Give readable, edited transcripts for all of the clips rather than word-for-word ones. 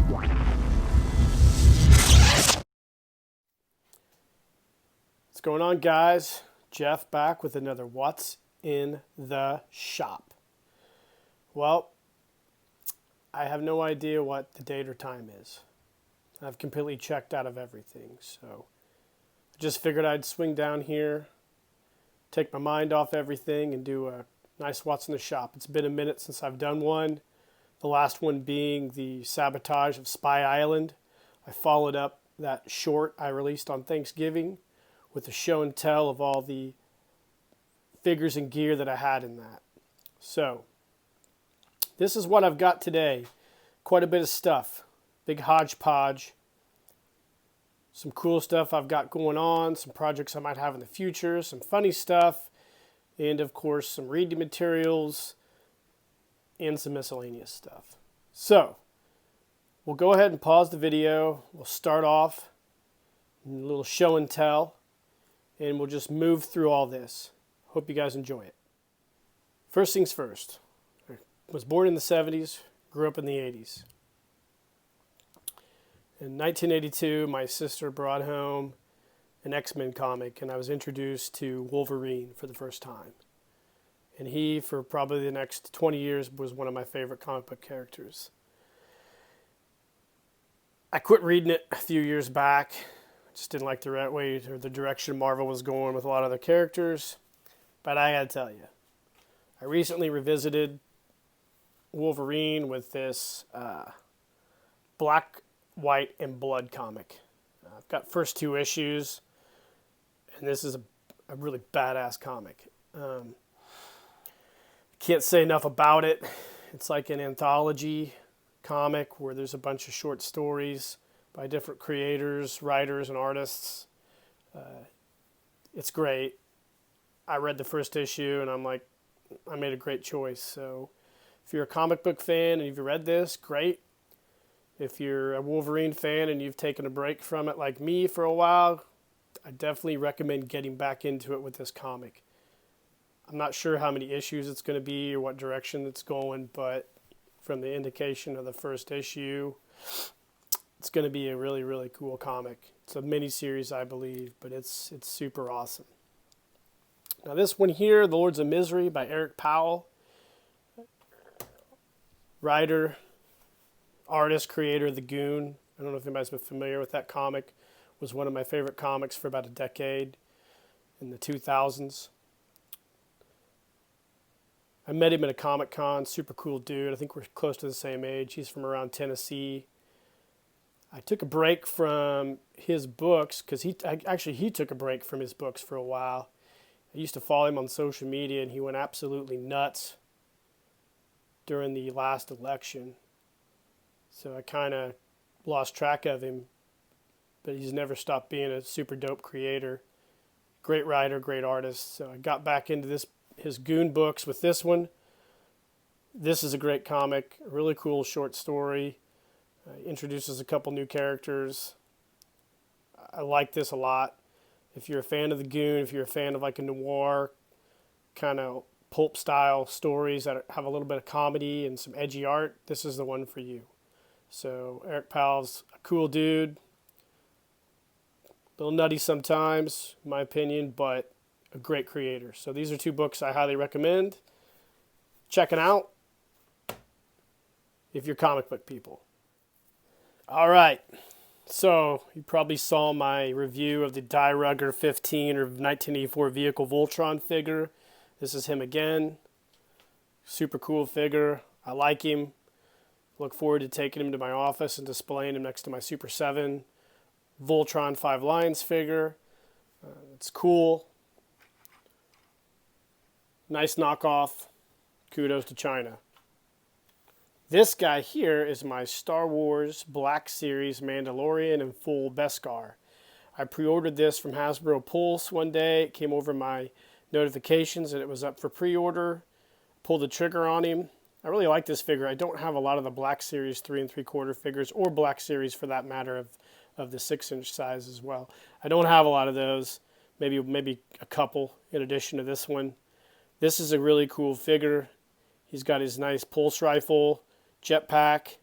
What's going on, guys? Jeff back with another What's in the Shop. Well, I have no idea what the date or time is. I've completely checked out of everything, so I just figured I'd swing down here, take my mind off everything, and do a nice What's in the Shop. It's been a minute since I've done one, the last one being the sabotage of Spy Island. I followed up that short I released on Thanksgiving with the show and tell of all the figures and gear that I had in that. So, this is what I've got today. Quite a bit of stuff. Big hodgepodge. Some cool stuff I've got going on. Some projects I might have in the future. Some funny stuff. And, of course, some reading materials. And some miscellaneous stuff. So, we'll go ahead and pause the video. We'll start off a little show and tell. And we'll just move through all this. Hope you guys enjoy it. First things first. I was born in the 70s, grew up in the 80s. In 1982, my sister brought home an X-Men comic, and I was introduced to Wolverine for the first time. And he, for probably the next 20 years, was one of my favorite comic book characters. I quit reading it a few years back. Just didn't like the right way or the direction Marvel was going with a lot of their characters. But I gotta tell you, I recently revisited Wolverine with this Black, White, and Blood comic. I've got first two issues, and this is a really badass comic. Can't say enough about it. It's like an anthology comic where there's a bunch of short stories by different creators, writers, and artists. It's great. I read the first issue, and I'm like, I made a great choice. So if you're a comic book fan and you've read this, great. If you're a Wolverine fan and you've taken a break from it like me for a while, I definitely recommend getting back into it with this comic. I'm not sure how many issues it's going to be or what direction it's going, but from the indication of the first issue, it's going to be a really, really cool comic. It's a mini-series, I believe, but it's super awesome. Now this one here, The Lords of Misery by Eric Powell. Writer, artist, creator of The Goon. I don't know if anybody's been familiar with that comic. It was one of my favorite comics for about a decade in the 2000s. I met him at a Comic-Con, super cool dude. I think we're close to the same age. He's from around Tennessee. I took a break from his books because he took a break from his books for a while. I used to follow him on social media, and he went absolutely nuts during the last election. So I kind of lost track of him, but he's never stopped being a super dope creator. Great writer, great artist. So I got back into his Goon books with this one. This is a great comic, a really cool short story. Introduces a couple new characters. I like this a lot. If you're a fan of the Goon, if you're a fan of like a noir kind of pulp style stories that have a little bit of comedy and some edgy art, this is the one for you. So Eric Powell's a cool dude. A little nutty sometimes, in my opinion, but a great creator. So these are two books I highly recommend. Check it out if you're comic book people. All right, so you probably saw my review of the Die Rugger 15 or 1984 Vehicle Voltron figure. This is him again. Super cool figure. I like him. Look forward to taking him to my office and displaying him next to my Super 7 Voltron 5 Lions figure. It's cool. Nice knockoff. Kudos to China. This guy here is my Star Wars Black Series Mandalorian in full Beskar. I pre-ordered this from Hasbro Pulse one day. It came over my notifications and it was up for pre-order. Pulled the trigger on him. I really like this figure. I don't have a lot of the Black Series 3 3/4 figures, or Black Series for that matter of the 6-inch size as well. I don't have a lot of those. Maybe a couple in addition to this one. This is a really cool figure. He's got his nice pulse rifle, jetpack,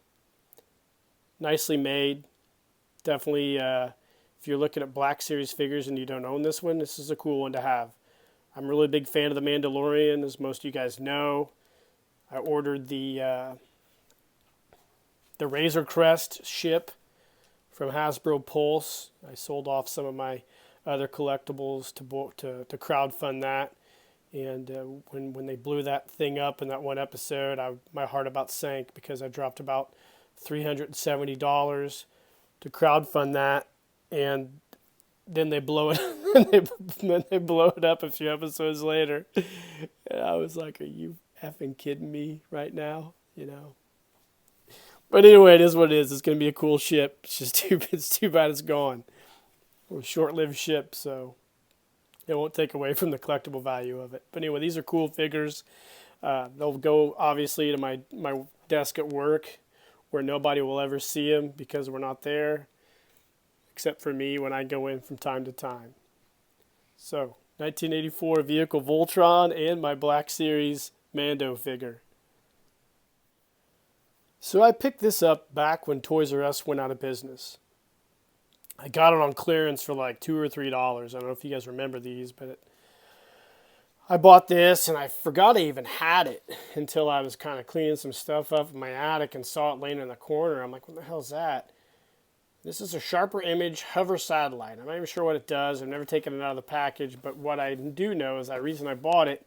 nicely made. Definitely, if you're looking at Black Series figures and you don't own this one, this is a cool one to have. I'm a really big fan of The Mandalorian, as most of you guys know. I ordered the Razor Crest ship from Hasbro Pulse. I sold off some of my other collectibles to crowdfund that. And when they blew that thing up in that one episode, my heart about sank because I dropped about $370 to crowdfund that, and then they blow it. Then they blow it up a few episodes later, and I was like, "Are you effing kidding me right now?" You know. But anyway, it is what it is. It's going to be a cool ship. It's too bad it's gone. It was a short-lived ship, so it won't take away from the collectible value of it. But anyway, these are cool figures. They'll go, obviously, to my desk at work where nobody will ever see them because we're not there, except for me when I go in from time to time. So, 1984 vehicle Voltron and my Black Series Mando figure. So I picked this up back when Toys R Us went out of business. I got it on clearance for like $2 or $3. I don't know if you guys remember these, but I bought this and I forgot I even had it until I was kind of cleaning some stuff up in my attic and saw it laying in the corner. I'm like, what the hell is that? This is a Sharper Image hover satellite. I'm not even sure what it does. I've never taken it out of the package, but what I do know is the reason I bought it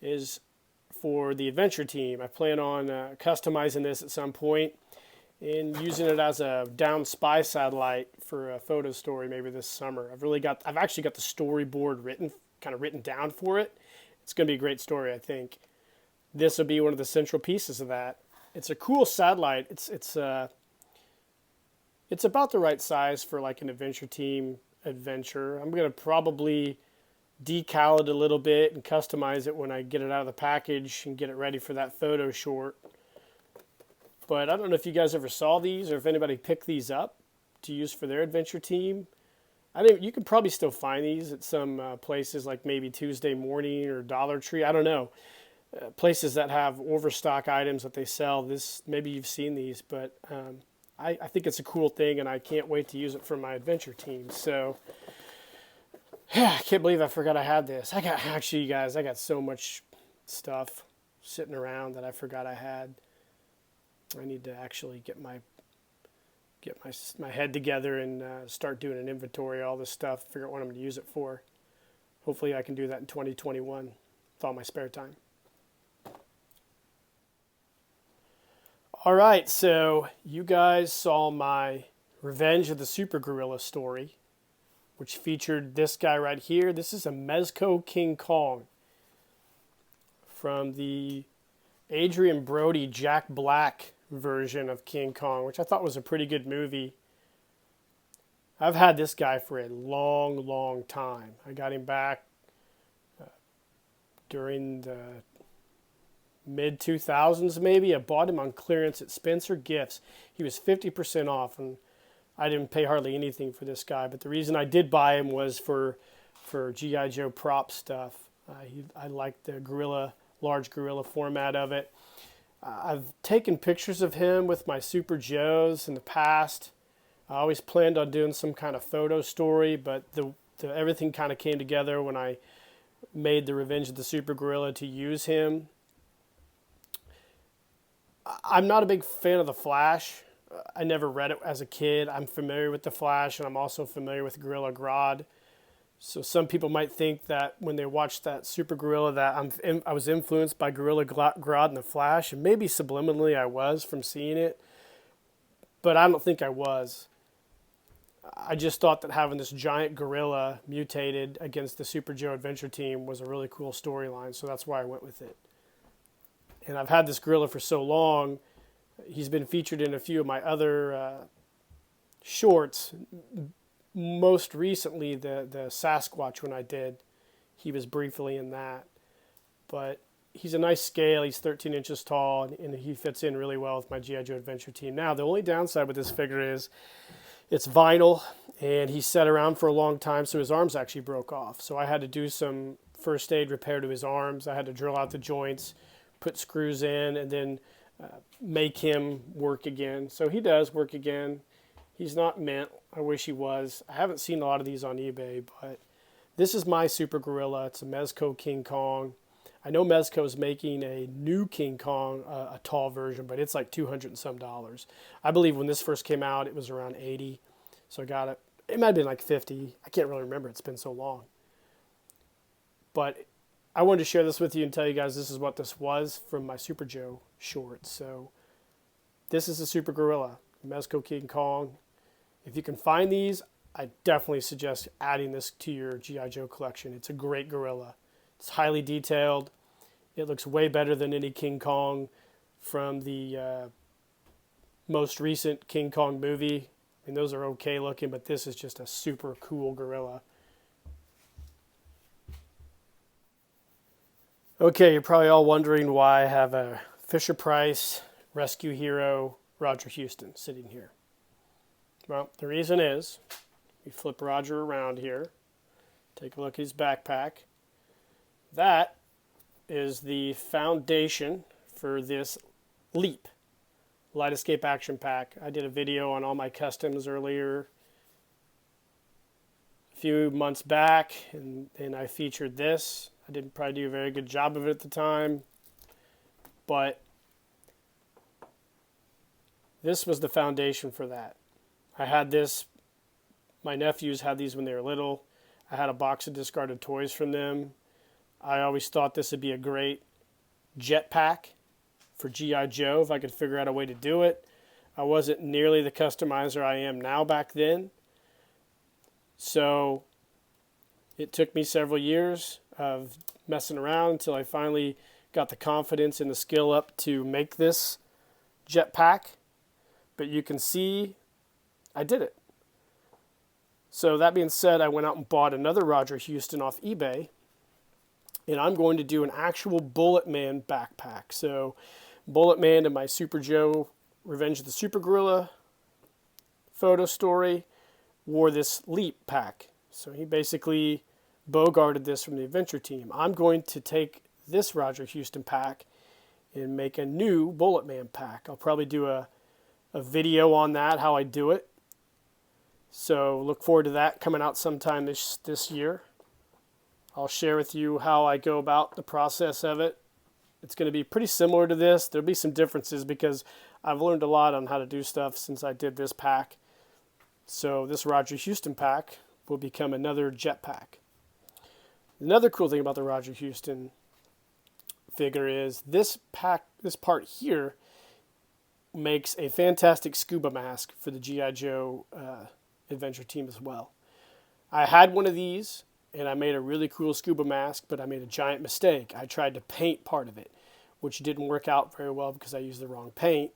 is for the adventure team. I plan on customizing this at some point and using it as a down spy satellite for a photo story maybe this summer. I've actually got the storyboard written down for it. It's going to be a great story, I think. This will be one of the central pieces of that. It's a cool satellite. It's about the right size for like an adventure team adventure. I'm going to probably decal it a little bit and customize it when I get it out of the package and get it ready for that photo short. But I don't know if you guys ever saw these or if anybody picked these up to use for their adventure team. I think you can probably still find these at some places like maybe Tuesday Morning or Dollar Tree. I don't know. Places that have overstock items that they sell. Maybe you've seen these, but I think it's a cool thing, and I can't wait to use it for my adventure team. So, I can't believe I forgot I had this. You guys, I got so much stuff sitting around that I forgot I had. I need to actually get my head together and start doing an inventory of all this stuff, figure out what I'm going to use it for. Hopefully I can do that in 2021 with all my spare time. All right, so you guys saw my Revenge of the Super Gorilla story, which featured this guy right here. This is a Mezco King Kong from the Adrian Brody, Jack Black version of King Kong, which I thought was a pretty good movie. I've had this guy for a long, long time. I got him back during the mid-2000s maybe. I bought him on clearance at Spencer Gifts. He was 50% off, and I didn't pay hardly anything for this guy. But the reason I did buy him was for G.I. Joe prop stuff. I liked the large gorilla format of it. I've taken pictures of him with my Super Joes in the past. I always planned on doing some kind of photo story, but everything kind of came together when I made the Revenge of the Super Gorilla to use him. I'm not a big fan of The Flash. I never read it as a kid. I'm familiar with The Flash, and I'm also familiar with Gorilla Grodd. So some people might think that when they watch that Super Gorilla that I was influenced by Gorilla Grodd and The Flash, and maybe subliminally I was from seeing it, but I don't think I was. I just thought that having this giant gorilla mutated against the Super Joe Adventure Team was a really cool storyline, so that's why I went with it. And I've had this gorilla for so long. He's been featured in a few of my other shorts. Most recently, the Sasquatch one I did, he was briefly in that. But he's a nice scale. He's 13 inches tall, and he fits in really well with my G.I. Joe Adventure Team. Now, the only downside with this figure is it's vinyl, and he sat around for a long time, so his arms actually broke off. So I had to do some first aid repair to his arms. I had to drill out the joints, put screws in, and then make him work again. So he does work again. He's not mint. I wish he was. I haven't seen a lot of these on eBay, but this is my Super Gorilla. It's a Mezco King Kong. I know Mezco is making a new King Kong, a tall version, but it's like $200 and some. I believe when this first came out, it was around 80. So I got it. It might have been like 50. I can't really remember. It's been so long. But I wanted to share this with you and tell you guys this is what this was from my Super Joe shorts. So this is a Super Gorilla, Mezco King Kong. If you can find these, I definitely suggest adding this to your G.I. Joe collection. It's a great gorilla. It's highly detailed. It looks way better than any King Kong from the most recent King Kong movie. I mean, those are okay looking, but this is just a super cool gorilla. Okay, you're probably all wondering why I have a Fisher-Price Rescue Hero Roger Houston sitting here. Well, the reason is, we flip Roger around here, take a look at his backpack. That is the foundation for this LEAP, Light Escape Action Pack. I did a video on all my customs earlier, a few months back, and I featured this. I didn't probably do a very good job of it at the time, but this was the foundation for that. I had this, my nephews had these when they were little. I had a box of discarded toys from them. I always thought this would be a great jetpack for G.I. Joe if I could figure out a way to do it. I wasn't nearly the customizer I am now back then. So it took me several years of messing around until I finally got the confidence and the skill up to make this jetpack. But you can see I did it. So that being said, I went out and bought another Roger Houston off eBay, and I'm going to do an actual Bullet Man backpack. So Bullet Man in my Super Joe Revenge of the Super Gorilla photo story wore this LEAP pack. So he basically bogarted this from the adventure team. I'm going to take this Roger Houston pack and make a new Bullet Man pack. I'll probably do a video on that, how I do it. So look forward to that coming out sometime this year. I'll share with you how I go about the process of it. It's going to be pretty similar to this. There'll be some differences because I've learned a lot on how to do stuff since I did this pack. So this Roger Houston pack will become another jet pack. Another cool thing about the Roger Houston figure is this part here makes a fantastic scuba mask for the G.I. Joe adventure team as well. I had one of these and I made a really cool scuba mask, but I made a giant mistake. I tried to paint part of it, which didn't work out very well because I used the wrong paint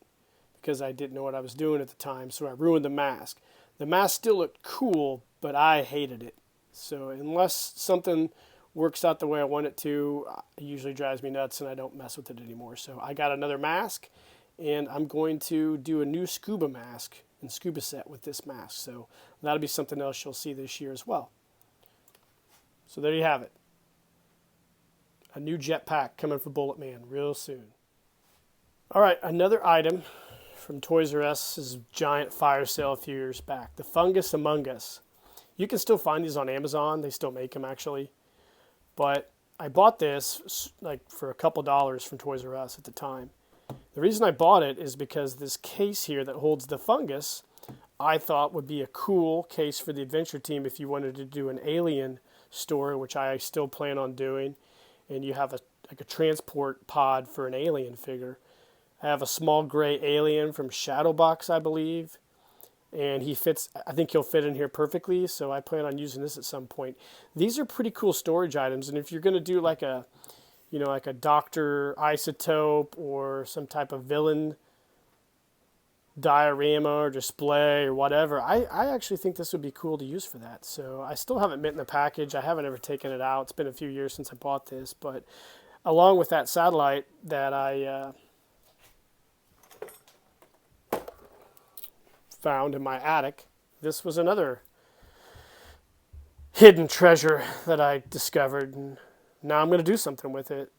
because I didn't know what I was doing at the time, so I ruined the mask. The mask still looked cool, but I hated it. So unless something works out the way I want it to, it usually drives me nuts and I don't mess with it anymore. So I got another mask and I'm going to do a new scuba mask and scuba set with this mask. So that'll be something else you'll see this year as well. So there you have it. A new jetpack coming for Bullet Man real soon. All right, another item from Toys R Us's giant fire sale a few years back. The Fungus Among Us. You can still find these on Amazon. They still make them actually. But I bought this like for a couple dollars from Toys R Us at the time. The reason I bought it is because this case here that holds the fungus, I thought would be a cool case for the adventure team if you wanted to do an alien story, which I still plan on doing, and you have like a transport pod for an alien figure. I have a small gray alien from Shadowbox, I believe, and he fits. I think he'll fit in here perfectly, so I plan on using this at some point. These are pretty cool storage items, and if you're going to do like a Dr. Isotope or some type of villain diorama or display or whatever, I actually think this would be cool to use for that. So I still haven't bitten the package. I haven't ever taken it out. It's been a few years since I bought this, but along with that satellite that I found in my attic, this was another hidden treasure that I discovered, and now I'm going to do something with it.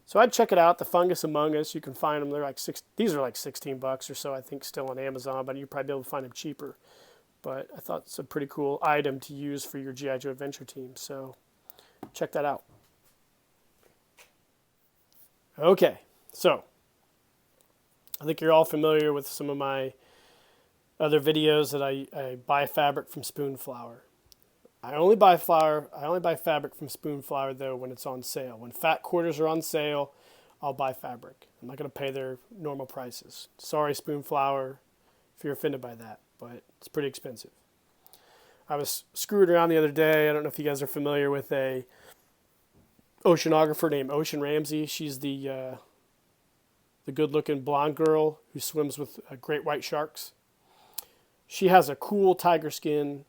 So I'd check it out. The Fungus Among Us, you can find them. They're like these are like $16 or so, I think, still on Amazon, but you'd probably be able to find them cheaper. But I thought it's a pretty cool item to use for your G.I. Joe adventure team. So check that out. Okay, so I think you're all familiar with some of my other videos that I buy fabric from Spoonflower. I only buy fabric from Spoonflower though when it's on sale. When fat quarters are on sale, I'll buy fabric. I'm not going to pay their normal prices. Sorry, Spoonflower, if you're offended by that, but it's pretty expensive. I was screwed around the other day. I don't know if you guys are familiar with a oceanographer named Ocean Ramsey. She's the good-looking blonde girl who swims with great white sharks. She has a cool tiger skin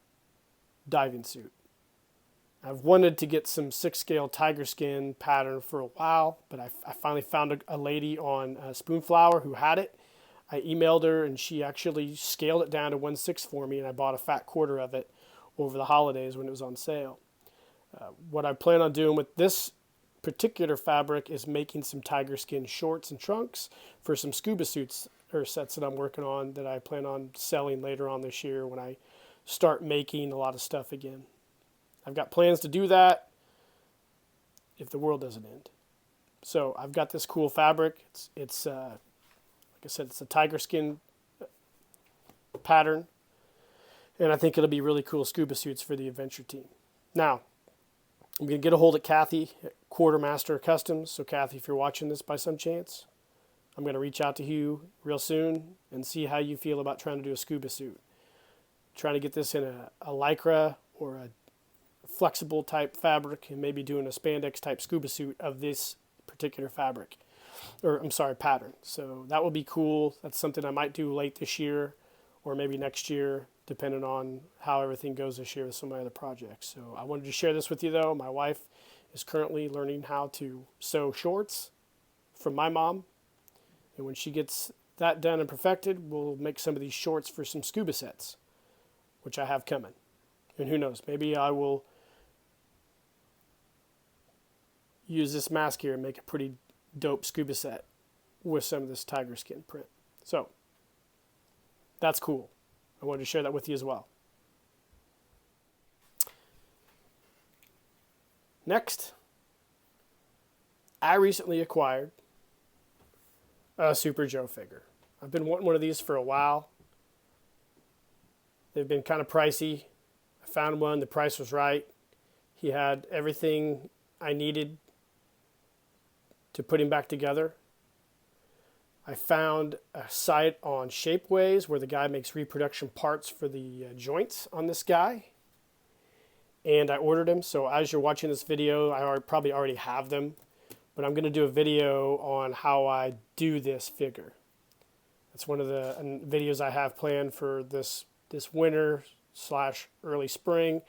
diving suit. I've wanted to get some 6-scale tiger skin pattern for a while, but I finally found a lady on Spoonflower who had it. I emailed her, and she actually scaled it down to 1/6 for me, and I bought a fat quarter of it over the holidays when it was on sale. What I plan on doing with this particular fabric is making some tiger skin shorts and trunks for some scuba suits or sets that I'm working on that I plan on selling later on this year when I start making a lot of stuff again. I've got plans to do that if the world doesn't end. So I've got this cool fabric. It's like I said, it's a tiger skin pattern, and I think it'll be really cool scuba suits for the adventure team. Now, I'm going to get a hold of Kathy at Quartermaster Customs. So Kathy, if you're watching this by some chance, I'm going to reach out to you real soon and see how you feel about trying to do a scuba suit. Trying to get this in a lycra or a flexible type fabric, and maybe doing a spandex type scuba suit of this particular fabric, or I'm sorry, pattern. So that would be cool. That's something I might do late this year or maybe next year, depending on how everything goes this year with some of my other projects. So I wanted to share this with you though. My wife is currently learning how to sew shorts from my mom. And when she gets that done and perfected, we'll make some of these shorts for some scuba sets, which I have coming. And who knows, maybe I will use this mask here and make a pretty dope scuba set with some of this tiger skin print. So that's cool. I wanted to share that with you as well. Next, I recently acquired a Super Joe figure. I've been wanting one of these for a while. They've been kind of pricey. I found one, the price was right. He had everything I needed to put him back together. I found a site on Shapeways where the guy makes reproduction parts for the joints on this guy. And I ordered them. So as you're watching this video, I probably already have them. But I'm going to do a video on how I do this figure. That's one of the videos I have planned for this winter / early spring,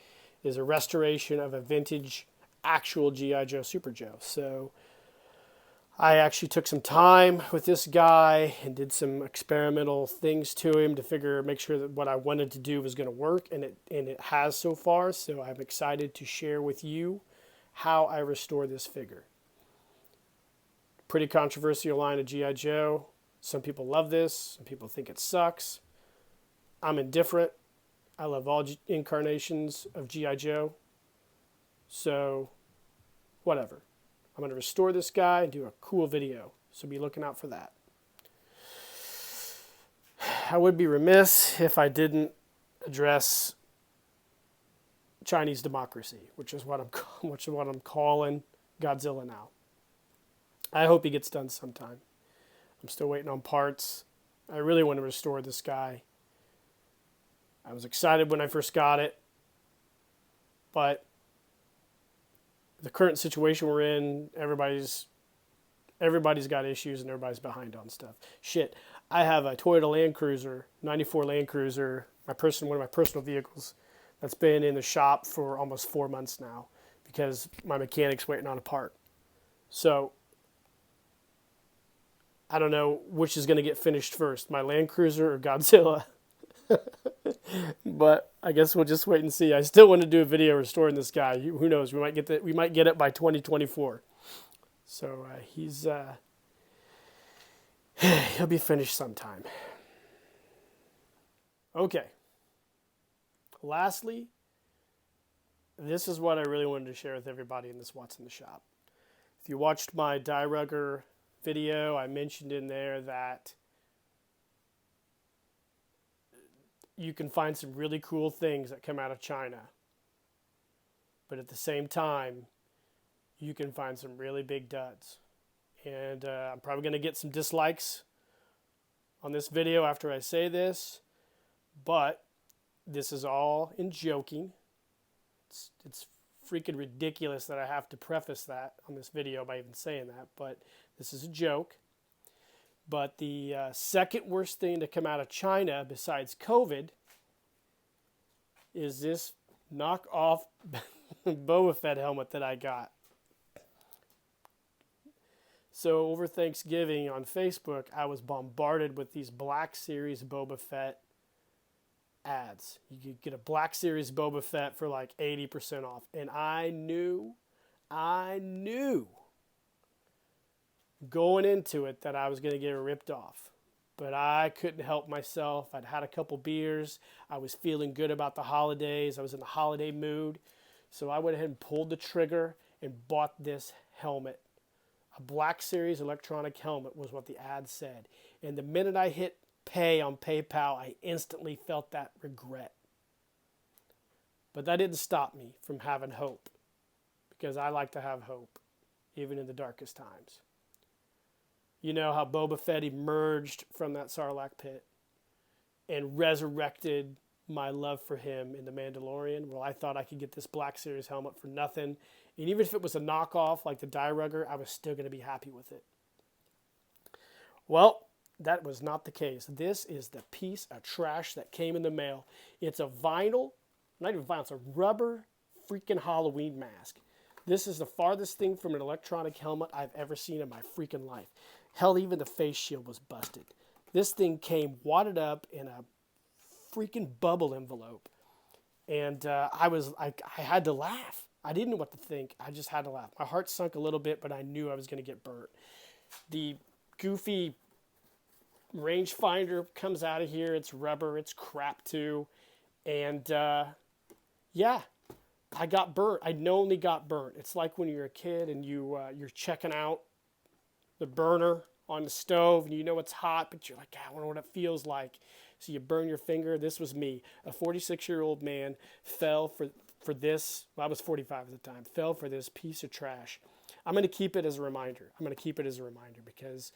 is a restoration of a vintage actual G.I. Joe Super Joe. So I actually took some time with this guy and did some experimental things to him to make sure that what I wanted to do was going to work, and it has so far. So I'm excited to share with you how I restore this figure. Pretty controversial line of G.I. Joe. Some people love this. Some people think it sucks. I'm indifferent. I love all incarnations of G.I. Joe. So, whatever. I'm going to restore this guy and do a cool video. So be looking out for that. I would be remiss if I didn't address Chinese democracy, which is what I'm calling Godzilla now. I hope he gets done sometime. I'm still waiting on parts. I really want to restore this guy. I was excited when I first got it, but the current situation we're in, everybody's got issues and everybody's behind on stuff. Shit, I have a Toyota Land Cruiser, 94 Land Cruiser, one of my personal vehicles, that's been in the shop for almost 4 months now because my mechanic's waiting on a part. So I don't know which is going to get finished first, my Land Cruiser or Godzilla. But I guess we'll just wait and see. I still want to do a video restoring this guy. Who knows? We might get it by 2024. So he'll be finished sometime. Okay. Lastly, this is what I really wanted to share with everybody in this What's in the Shop. If you watched my Die Rugger video, I mentioned in there that you can find some really cool things that come out of China. But at the same time, you can find some really big duds. And I'm probably going to get some dislikes on this video after I say this, but this is all in joking. It's freaking ridiculous that I have to preface that on this video by even saying that, but this is a joke. But the second worst thing to come out of China besides COVID is this knockoff Boba Fett helmet that I got. So over Thanksgiving on Facebook, I was bombarded with these Black Series Boba Fett ads. You could get a Black Series Boba Fett for like 80% off. And I knew going into it that I was going to get ripped off. But I couldn't help myself. I'd had a couple beers. I was feeling good about the holidays. I was in the holiday mood. So I went ahead and pulled the trigger and bought this helmet. A Black Series electronic helmet was what the ad said. And the minute I hit pay on PayPal, I instantly felt that regret. But that didn't stop me from having hope, because I like to have hope, even in the darkest times. You know how Boba Fett emerged from that Sarlacc pit and resurrected my love for him in The Mandalorian? Well, I thought I could get this Black Series helmet for nothing. And even if it was a knockoff like the Die Rugger, I was still going to be happy with it. Well, that was not the case. This is the piece of trash that came in the mail. It's a vinyl, not even vinyl, it's a rubber freaking Halloween mask. This is the farthest thing from an electronic helmet I've ever seen in my freaking life. Hell, even the face shield was busted. This thing came wadded up in a freaking bubble envelope. And I had to laugh. I didn't know what to think. I just had to laugh. My heart sunk a little bit, but I knew I was going to get burnt. The goofy rangefinder comes out of here. It's rubber. It's crap too. And yeah, I got burnt. I knowingly got burnt. It's like when you're a kid and you're checking out the burner on the stove and you know it's hot, but you're like, I wonder what it feels like. So you burn your finger. This was me. A 46-year-old man fell for this. Well, I was 45 at the time. Fell for this piece of trash. I'm going to keep it as a reminder. Because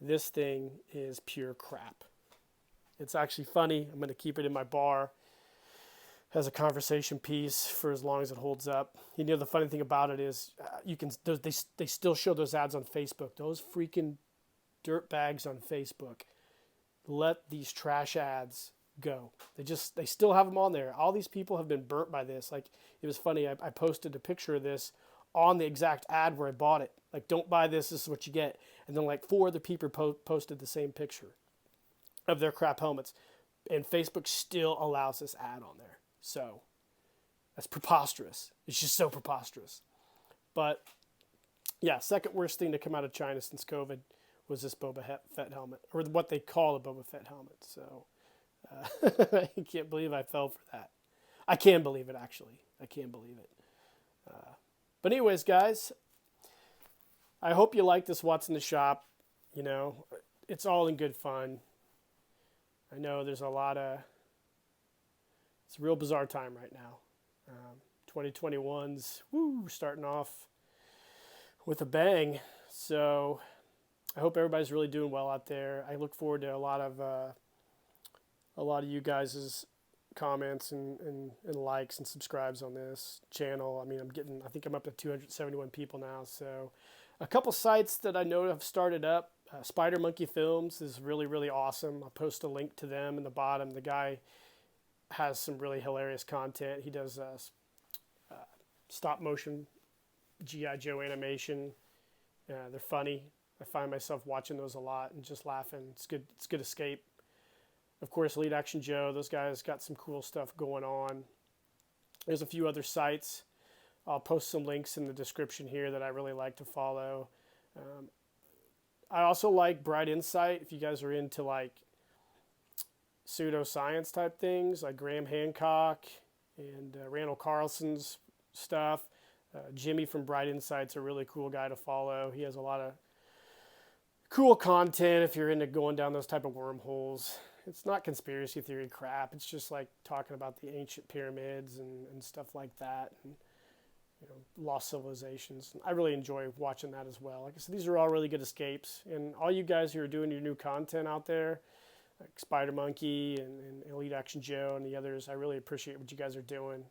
this thing is pure crap. It's actually funny. I'm going to keep it in my bar as a conversation piece for as long as it holds up. You know, the funny thing about it is they still show those ads on Facebook. Those freaking dirtbags on Facebook let these trash ads go. They still have them on there. All these people have been burnt by this. Like, it was funny. I posted a picture of this on the exact ad where I bought it. Like, don't buy this. This is what you get. And then like 4 other people posted the same picture of their crap helmets. And Facebook still allows this ad on there. So that's preposterous. It's just so preposterous. But yeah, second worst thing to come out of China since COVID was this Boba Fett helmet, or what they call a Boba Fett helmet. So I can't believe I fell for that. I can believe it, actually. I can believe it. But anyways, guys, I hope you like this What's in the Shop. You know, it's all in good fun. I know there's a lot of... It's a real bizarre time right now. 2021's starting off with a bang. So I hope everybody's really doing well out there. I look forward to a lot of you guys' comments and likes and subscribes on this channel. I mean, I think I'm up to 271 people now. So a couple sites that I know have started up. Spider Monkey Films is really, really awesome. I'll post a link to them in the bottom. The guy has some really hilarious content. He does stop motion G.I. Joe animation. They're funny. I find myself watching those a lot and just laughing. It's good. It's good escape. Of course, Lead Action Joe. Those guys got some cool stuff going on. There's a few other sites. I'll post some links in the description here that I really like to follow. I also like Bright Insight. If you guys are into like pseudoscience type things, like Graham Hancock and Randall Carlson's stuff. Jimmy from Bright Insight's a really cool guy to follow. He has a lot of cool content if you're into going down those type of wormholes. It's not conspiracy theory crap. It's just like talking about the ancient pyramids and stuff like that, and lost civilizations. I really enjoy watching that as well. Like I said, these are all really good escapes. And all you guys who are doing your new content out there, like Spider Monkey and Elite Action Joe and the others, I really appreciate what you guys are doing.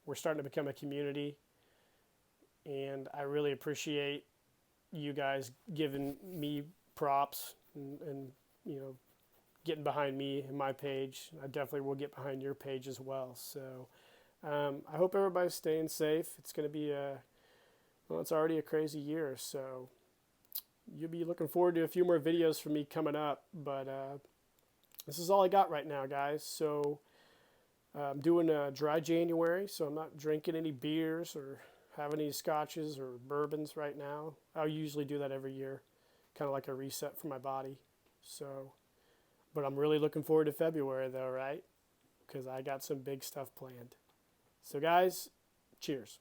We're starting to become a community, and I really appreciate you guys giving me props and getting behind me and my page. I definitely will get behind your page as well. So I hope everybody's staying safe. It's going to be it's already a crazy year, so you'll be looking forward to a few more videos from me coming up. But this is all I got right now, guys. So I'm doing a dry January, so I'm not drinking any beers or having any scotches or bourbons right now. I usually do that every year, kind of like a reset for my body. So, but I'm really looking forward to February though, right? Because I got some big stuff planned. So guys, cheers.